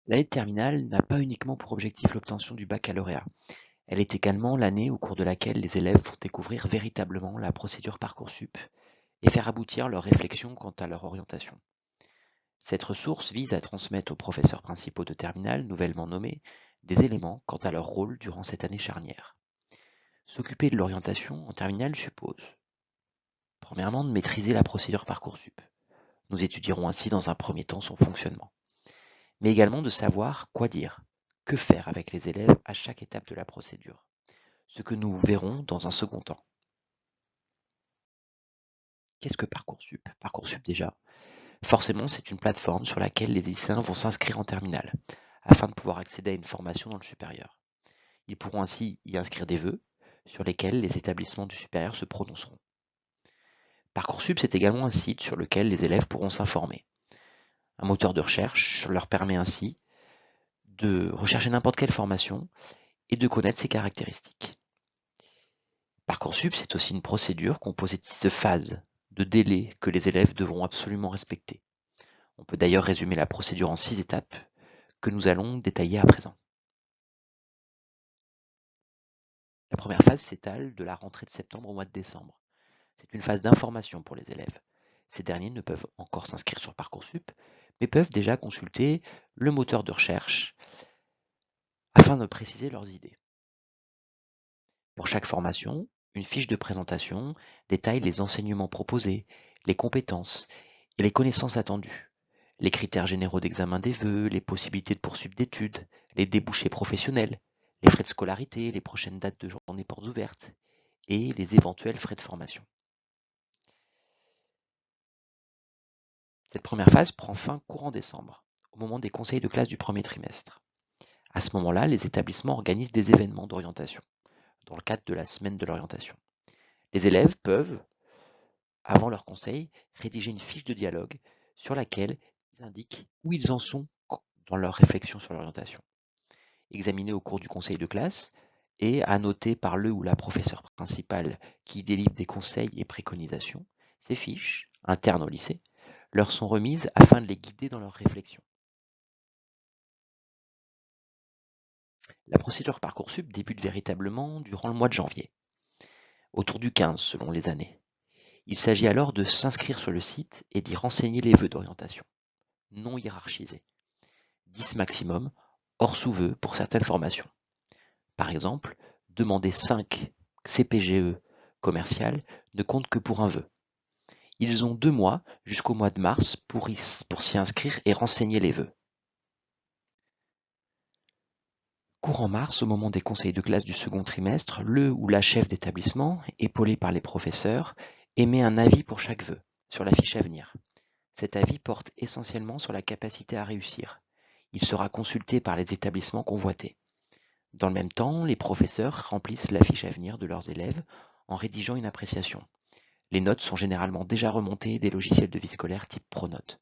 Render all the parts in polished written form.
L'année de terminale n'a pas uniquement pour objectif l'obtention du baccalauréat. Elle est également l'année au cours de laquelle les élèves vont découvrir véritablement la procédure Parcoursup et faire aboutir leurs réflexions quant à leur orientation. Cette ressource vise à transmettre aux professeurs principaux de terminale, nouvellement nommés, des éléments quant à leur rôle durant cette année charnière. S'occuper de l'orientation en terminale suppose, premièrement, de maîtriser la procédure Parcoursup. Nous étudierons ainsi dans un premier temps son fonctionnement, mais également de savoir quoi dire, que faire avec les élèves à chaque étape de la procédure, ce que nous verrons dans un second temps. Qu'est-ce que Parcoursup? Parcoursup déjà, forcément c'est une plateforme sur laquelle les lycéens vont s'inscrire en terminale, afin de pouvoir accéder à une formation dans le supérieur. Ils pourront ainsi y inscrire des vœux, sur lesquels les établissements du supérieur se prononceront. Parcoursup, c'est également un site sur lequel les élèves pourront s'informer. Un moteur de recherche leur permet ainsi de rechercher n'importe quelle formation et de connaître ses caractéristiques. Parcoursup, c'est aussi une procédure composée de 6 phases, de délais que les élèves devront absolument respecter. On peut d'ailleurs résumer la procédure en 6 étapes que nous allons détailler à présent. La première phase s'étale de la rentrée de septembre au mois de décembre. C'est une phase d'information pour les élèves. Ces derniers ne peuvent encore s'inscrire sur Parcoursup, mais peuvent déjà consulter le moteur de recherche afin de préciser leurs idées. Pour chaque formation, une fiche de présentation détaille les enseignements proposés, les compétences et les connaissances attendues, les critères généraux d'examen des vœux, les possibilités de poursuite d'études, les débouchés professionnels, les frais de scolarité, les prochaines dates de journée portes ouvertes et les éventuels frais de formation. Cette première phase prend fin courant décembre, au moment des conseils de classe du premier trimestre. À ce moment-là, les établissements organisent des événements d'orientation, dans le cadre de la semaine de l'orientation. Les élèves peuvent, avant leur conseil, rédiger une fiche de dialogue sur laquelle ils indiquent où ils en sont dans leur réflexion sur l'orientation. Examinée au cours du conseil de classe et annotée par le ou la professeure principale qui délivre des conseils et préconisations, ces fiches, internes au lycée, leur sont remises afin de les guider dans leur réflexion. La procédure Parcoursup débute véritablement durant le mois de janvier, autour du 15 selon les années. Il s'agit alors de s'inscrire sur le site et d'y renseigner les vœux d'orientation, non hiérarchisés, 10 maximum, hors sous-vœux pour certaines formations. Par exemple, demander 5 CPGE commercial ne compte que pour un vœu. Ils ont 2 mois jusqu'au mois de mars pour s'y inscrire et renseigner les vœux. Courant mars, au moment des conseils de classe du second trimestre, le ou la chef d'établissement, épaulé par les professeurs, émet un avis pour chaque vœu, sur la fiche à venir. Cet avis porte essentiellement sur la capacité à réussir. Il sera consulté par les établissements convoités. Dans le même temps, les professeurs remplissent la fiche à venir de leurs élèves en rédigeant une appréciation. Les notes sont généralement déjà remontées des logiciels de vie scolaire type Pronote.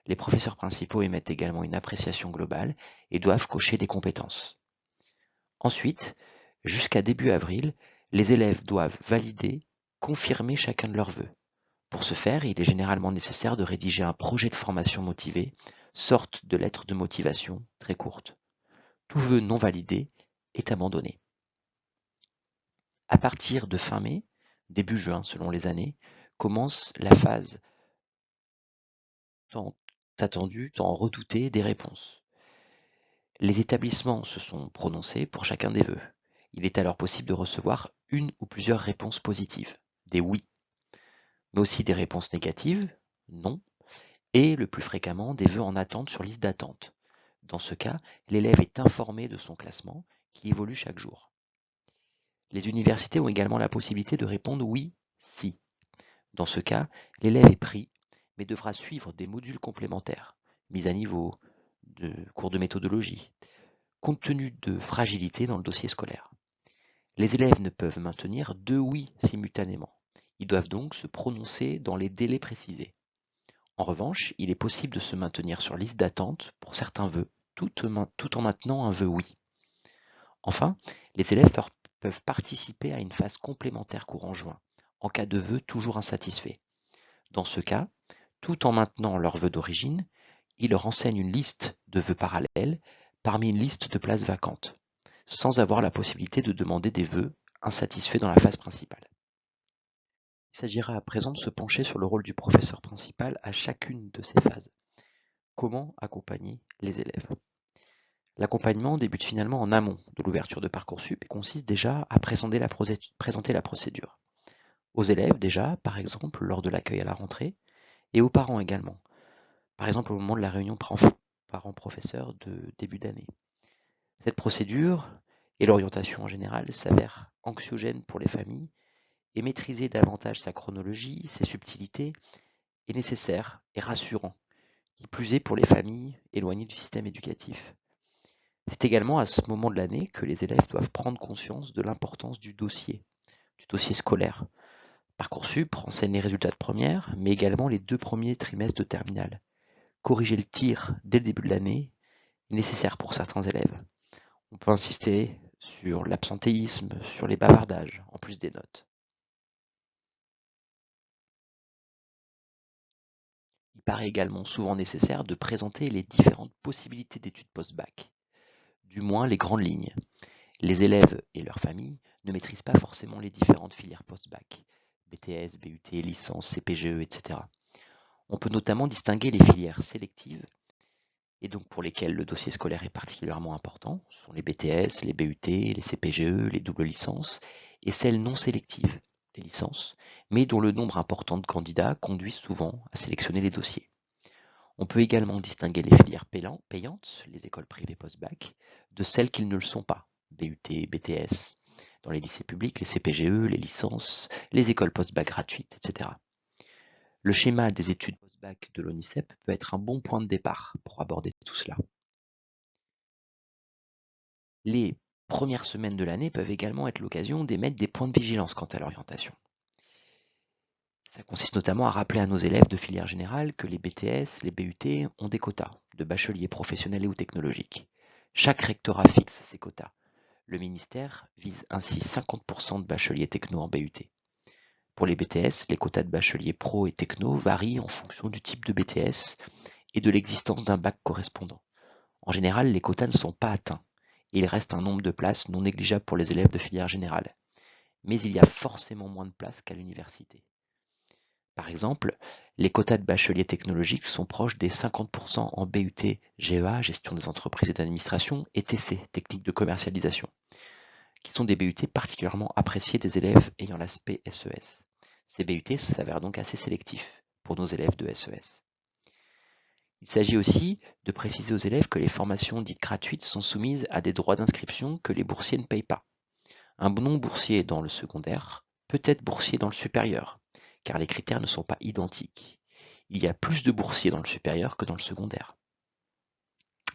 Les professeurs principaux émettent également une appréciation globale et doivent cocher des compétences. Ensuite, jusqu'à début avril, les élèves doivent valider, confirmer chacun de leurs vœux. Pour ce faire, il est généralement nécessaire de rédiger un projet de formation motivé, sorte de lettre de motivation très courte. Tout vœu non validé est abandonné. À partir de fin mai, début juin selon les années, commence la phase tant attendue, tant redoutée des réponses. Les établissements se sont prononcés pour chacun des vœux. Il est alors possible de recevoir une ou plusieurs réponses positives, des oui, mais aussi des réponses négatives, non, et le plus fréquemment des vœux en attente sur liste d'attente. Dans ce cas, l'élève est informé de son classement qui évolue chaque jour. Les universités ont également la possibilité de répondre oui, si. Dans ce cas, l'élève est pris, mais devra suivre des modules complémentaires, mise à niveau, de cours de méthodologie, compte tenu de fragilité dans le dossier scolaire. Les élèves ne peuvent maintenir 2 oui simultanément. Ils doivent donc se prononcer dans les délais précisés. En revanche, il est possible de se maintenir sur liste d'attente pour certains vœux, tout en maintenant un vœu oui. Enfin, les élèves peuvent participer à une phase complémentaire courant juin, en cas de vœu toujours insatisfait. Dans ce cas, tout en maintenant leur vœu d'origine, il leur enseigne une liste de vœux parallèles parmi une liste de places vacantes, sans avoir la possibilité de demander des vœux insatisfaits dans la phase principale. Il s'agira à présent de se pencher sur le rôle du professeur principal à chacune de ces phases. Comment accompagner les élèves? L'accompagnement débute finalement en amont de l'ouverture de Parcoursup et consiste déjà à présenter la procédure. Aux élèves déjà, par exemple lors de l'accueil à la rentrée, et aux parents également, par exemple au moment de la réunion parents-professeurs de début d'année. Cette procédure et l'orientation en général s'avèrent anxiogènes pour les familles et maîtriser davantage sa chronologie, ses subtilités est nécessaire et rassurant, qui plus est pour les familles éloignées du système éducatif. C'est également à ce moment de l'année que les élèves doivent prendre conscience de l'importance du dossier scolaire. Parcoursup renseigne les résultats de première, mais également les 2 premiers trimestres de terminale. Corriger le tir dès le début de l'année est nécessaire pour certains élèves. On peut insister sur l'absentéisme, sur les bavardages, en plus des notes. Il paraît également souvent nécessaire de présenter les différentes possibilités d'études post-bac, du moins les grandes lignes. Les élèves et leurs familles ne maîtrisent pas forcément les différentes filières post-bac, BTS, BUT, licence, CPGE, etc. On peut notamment distinguer les filières sélectives, et donc pour lesquelles le dossier scolaire est particulièrement important, ce sont les BTS, les BUT, les CPGE, les doubles licences, et celles non sélectives, les licences, mais dont le nombre important de candidats conduit souvent à sélectionner les dossiers. On peut également distinguer les filières payantes, les écoles privées post-bac, de celles qui ne le sont pas, BUT, BTS, dans les lycées publics, les CPGE, les licences, les écoles post-bac gratuites, etc. Le schéma des études post-bac de l'ONICEP peut être un bon point de départ pour aborder tout cela. Les premières semaines de l'année peuvent également être l'occasion d'émettre des points de vigilance quant à l'orientation. Ça consiste notamment à rappeler à nos élèves de filière générale que les BTS, les BUT ont des quotas de bacheliers professionnels et ou technologiques. Chaque rectorat fixe ses quotas. Le ministère vise ainsi 50% de bacheliers techno en BUT. Pour les BTS, les quotas de bacheliers pro et techno varient en fonction du type de BTS et de l'existence d'un bac correspondant. En général, les quotas ne sont pas atteints et il reste un nombre de places non négligeable pour les élèves de filière générale. Mais il y a forcément moins de places qu'à l'université. Par exemple, les quotas de bacheliers technologiques sont proches des 50% en BUT GEA, gestion des entreprises et d'administration, et TC, technique de commercialisation, qui sont des BUT particulièrement appréciés des élèves ayant l'aspect SES. Ces BUT s'avèrent donc assez sélectifs pour nos élèves de SES. Il s'agit aussi de préciser aux élèves que les formations dites gratuites sont soumises à des droits d'inscription que les boursiers ne payent pas. Un non-boursier dans le secondaire peut être boursier dans le supérieur, car les critères ne sont pas identiques. Il y a plus de boursiers dans le supérieur que dans le secondaire.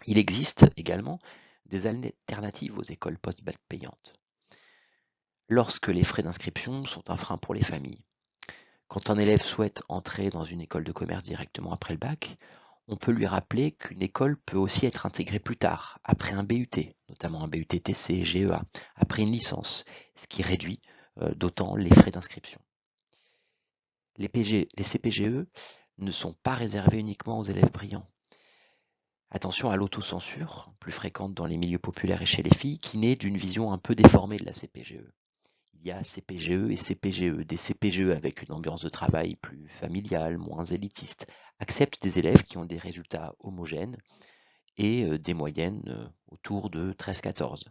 Il existe également des alternatives aux écoles post-bac payantes, lorsque les frais d'inscription sont un frein pour les familles. Quand un élève souhaite entrer dans une école de commerce directement après le bac, on peut lui rappeler qu'une école peut aussi être intégrée plus tard, après un BUT, notamment un BUT TC, GEA, après une licence, ce qui réduit d'autant les frais d'inscription. Les CPGE ne sont pas réservés uniquement aux élèves brillants. Attention à l'autocensure, plus fréquente dans les milieux populaires et chez les filles, qui naît d'une vision un peu déformée de la CPGE. Il y a CPGE et CPGE. Des CPGE avec une ambiance de travail plus familiale, moins élitiste, acceptent des élèves qui ont des résultats homogènes et des moyennes autour de 13-14.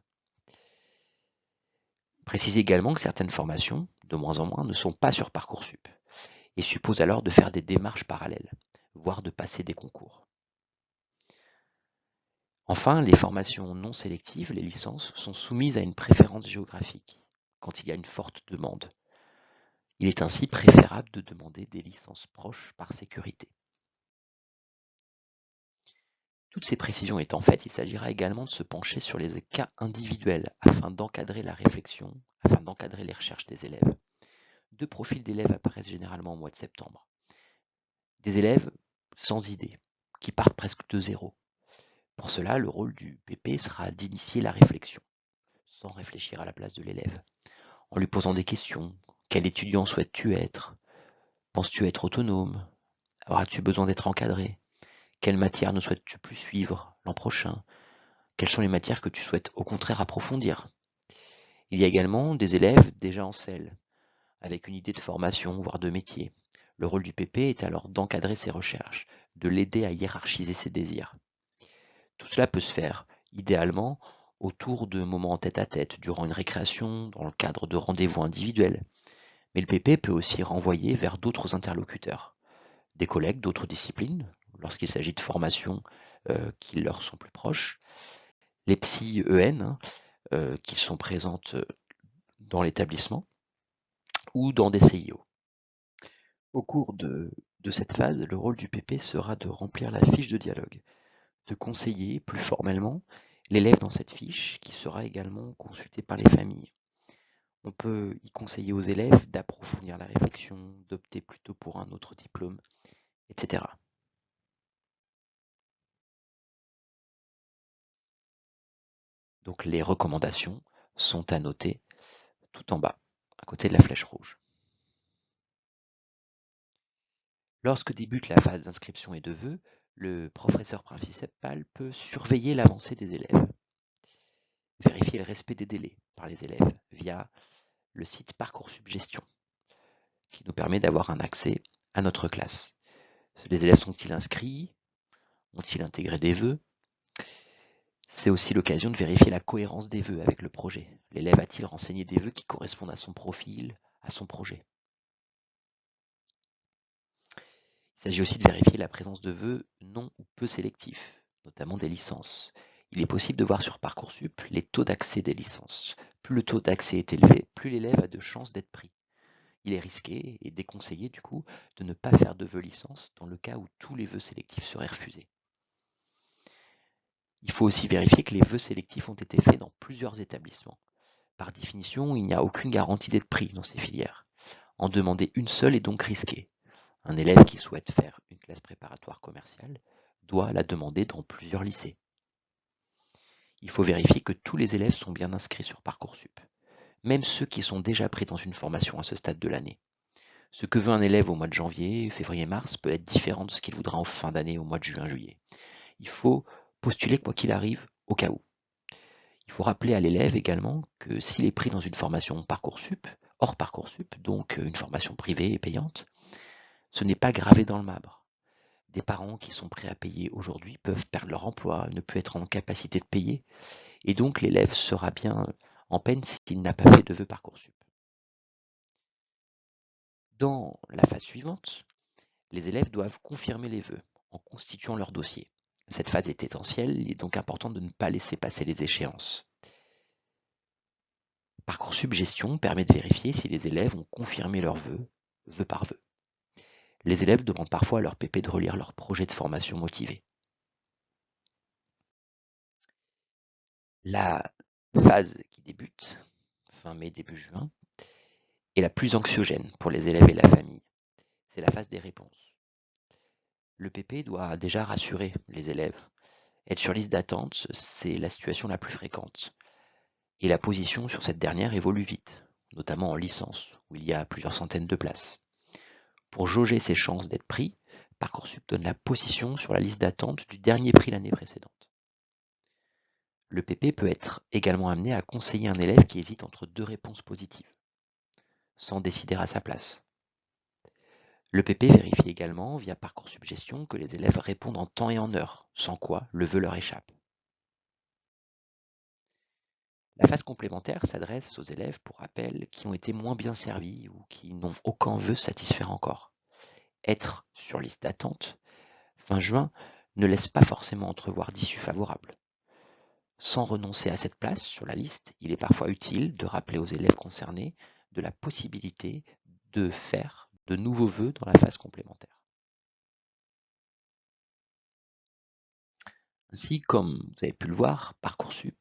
Précisez également que certaines formations, de moins en moins, ne sont pas sur Parcoursup et supposent alors de faire des démarches parallèles, voire de passer des concours. Enfin, les formations non sélectives, les licences, sont soumises à une préférence géographique quand il y a une forte demande. Il est ainsi préférable de demander des licences proches par sécurité. Toutes ces précisions étant faites, il s'agira également de se pencher sur les cas individuels afin d'encadrer la réflexion, afin d'encadrer les recherches des élèves. 2 profils d'élèves apparaissent généralement au mois de septembre. Des élèves sans idée, qui partent presque de zéro. Pour cela, le rôle du PP sera d'initier la réflexion, sans réfléchir à la place de l'élève, en lui posant des questions. Quel étudiant souhaites-tu être? Penses-tu être autonome? Auras-tu besoin d'être encadré? Quelles matières ne souhaites-tu plus suivre l'an prochain? Quelles sont les matières que tu souhaites au contraire approfondir? Il y a également des élèves déjà en selle, avec une idée de formation, voire de métier. Le rôle du PP est alors d'encadrer ses recherches, de l'aider à hiérarchiser ses désirs. Tout cela peut se faire, idéalement, autour de moments en tête-à-tête, durant une récréation, dans le cadre de rendez-vous individuels. Mais le PP peut aussi renvoyer vers d'autres interlocuteurs, des collègues d'autres disciplines, lorsqu'il s'agit de formations qui leur sont plus proches, les psy EN qui sont présentes dans l'établissement ou dans des CIO. Au cours de cette phase, le rôle du PP sera de remplir la fiche de dialogue, de conseiller plus formellement l'élève dans cette fiche qui sera également consultée par les familles. On peut y conseiller aux élèves d'approfondir la réflexion, d'opter plutôt pour un autre diplôme, etc. Donc les recommandations sont à noter tout en bas, à côté de la flèche rouge. Lorsque débute la phase d'inscription et de vœux, le professeur principal peut surveiller l'avancée des élèves, vérifier le respect des délais par les élèves via le site Parcoursup Gestion, qui nous permet d'avoir un accès à notre classe. Les élèves sont-ils inscrits? Ont-ils intégré des vœux? C'est aussi l'occasion de vérifier la cohérence des vœux avec le projet. L'élève a-t-il renseigné des vœux qui correspondent à son profil, à son projet? Il s'agit aussi de vérifier la présence de vœux non ou peu sélectifs, notamment des licences. Il est possible de voir sur Parcoursup les taux d'accès des licences. Plus le taux d'accès est élevé, plus l'élève a de chances d'être pris. Il est risqué et déconseillé du coup de ne pas faire de vœux licence dans le cas où tous les vœux sélectifs seraient refusés. Il faut aussi vérifier que les vœux sélectifs ont été faits dans plusieurs établissements. Par définition, il n'y a aucune garantie d'être pris dans ces filières. En demander une seule est donc risqué. Un élève qui souhaite faire une classe préparatoire commerciale doit la demander dans plusieurs lycées. Il faut vérifier que tous les élèves sont bien inscrits sur Parcoursup, même ceux qui sont déjà pris dans une formation à ce stade de l'année. Ce que veut un élève au mois de janvier, février, mars peut être différent de ce qu'il voudra en fin d'année au mois de juin, juillet. Il faut postuler quoi qu'il arrive au cas où. Il faut rappeler à l'élève également que s'il est pris dans une formation Parcoursup, hors Parcoursup, donc une formation privée et payante, ce n'est pas gravé dans le marbre. Des parents qui sont prêts à payer aujourd'hui peuvent perdre leur emploi, ne plus être en capacité de payer, et donc l'élève sera bien en peine s'il n'a pas fait de vœux Parcoursup. Dans la phase suivante, les élèves doivent confirmer les vœux en constituant leur dossier. Cette phase est essentielle, il est donc important de ne pas laisser passer les échéances. Parcoursup Gestion permet de vérifier si les élèves ont confirmé leurs vœux, vœu par vœu. Les élèves demandent parfois à leur PP de relire leur projet de formation motivé. La phase qui débute, fin mai, début juin, est la plus anxiogène pour les élèves et la famille. C'est la phase des réponses. Le PP doit déjà rassurer les élèves. Être sur liste d'attente, c'est la situation la plus fréquente. Et la position sur cette dernière évolue vite, notamment en licence, où il y a plusieurs centaines de places. Pour jauger ses chances d'être pris, Parcoursup donne la position sur la liste d'attente du dernier prix l'année précédente. Le PP peut être également amené à conseiller un élève qui hésite entre deux réponses positives, sans décider à sa place. Le PP vérifie également, via Parcoursup Gestion, que les élèves répondent en temps et en heure, sans quoi le vœu leur échappe. La phase complémentaire s'adresse aux élèves, pour rappel, qui ont été moins bien servis ou qui n'ont aucun vœu satisfaire encore. Être sur liste d'attente, fin juin, ne laisse pas forcément entrevoir d'issue favorable. Sans renoncer à cette place sur la liste, il est parfois utile de rappeler aux élèves concernés de la possibilité de faire de nouveaux vœux dans la phase complémentaire. Ainsi, comme vous avez pu le voir, Parcoursup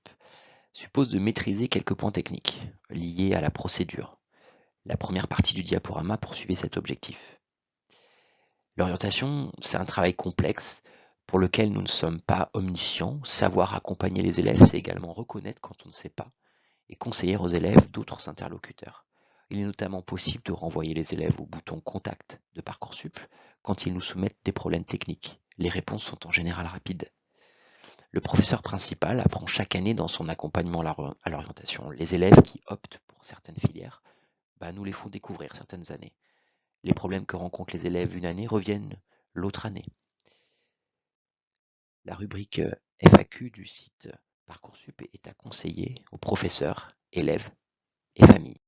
suppose de maîtriser quelques points techniques liés à la procédure. La première partie du diaporama poursuivait cet objectif. L'orientation, c'est un travail complexe pour lequel nous ne sommes pas omniscients. Savoir accompagner les élèves, c'est également reconnaître quand on ne sait pas et conseiller aux élèves d'autres interlocuteurs. Il est notamment possible de renvoyer les élèves au bouton Contact de Parcoursup quand ils nous soumettent des problèmes techniques Les réponses sont en général rapides. Le professeur principal apprend chaque année dans son accompagnement à l'orientation. Les élèves qui optent pour certaines filières, nous les font découvrir certaines années. Les problèmes que rencontrent les élèves une année reviennent l'autre année. La rubrique FAQ du site Parcoursup est à conseiller aux professeurs, élèves et familles.